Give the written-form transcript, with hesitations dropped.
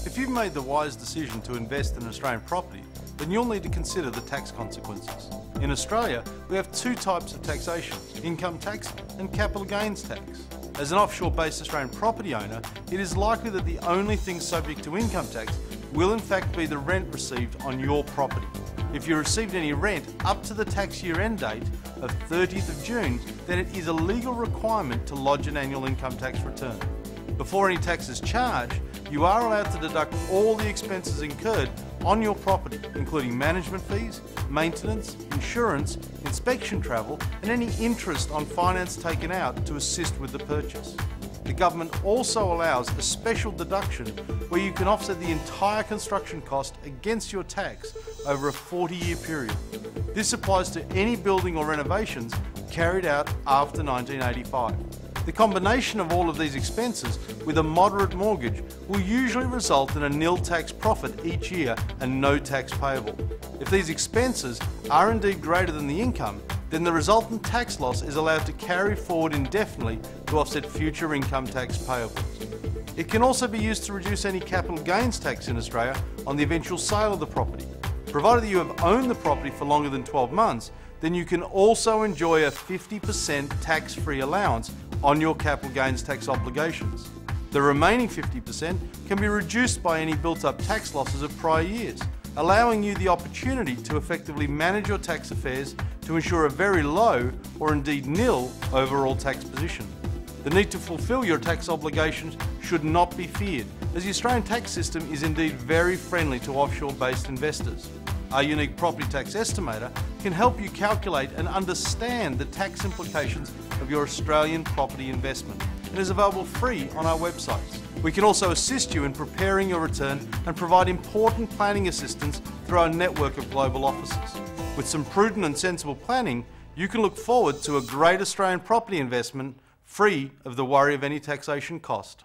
If you've made the wise decision to invest in Australian property, then you'll need to consider the tax consequences. In Australia, we have two types of taxation: income tax and capital gains tax. As an offshore-based Australian property owner, it is likely that the only thing subject to income tax will in fact be the rent received on your property. If you received any rent up to the tax year end date of 30th of June, then it is a legal requirement to lodge an annual income tax return. Before any tax is charged, you are allowed to deduct all the expenses incurred on your property, including management fees, maintenance, insurance, inspection travel, and any interest on finance taken out to assist with the purchase. The government also allows a special deduction where you can offset the entire construction cost against your tax over a 40-year period. This applies to any building or renovations carried out after 1985. The combination of all of these expenses with a moderate mortgage will usually result in a nil tax profit each year and no tax payable. If these expenses are indeed greater than the income, then the resultant tax loss is allowed to carry forward indefinitely to offset future income tax payable. It can also be used to reduce any capital gains tax in Australia on the eventual sale of the property. Provided that you have owned the property for longer than 12 months, then you can also enjoy a 50% tax-free allowance on your capital gains tax obligations. The remaining 50% can be reduced by any built-up tax losses of prior years, allowing you the opportunity to effectively manage your tax affairs to ensure a very low or indeed nil overall tax position. The need to fulfil your tax obligations should not be feared, as the Australian tax system is indeed very friendly to offshore-based investors. Our unique property tax estimator can help you calculate and understand the tax implications of your Australian property investment and is available free on our websites. We can also assist you in preparing your return and provide important planning assistance through our network of global offices. With some prudent and sensible planning, you can look forward to a great Australian property investment free of the worry of any taxation cost.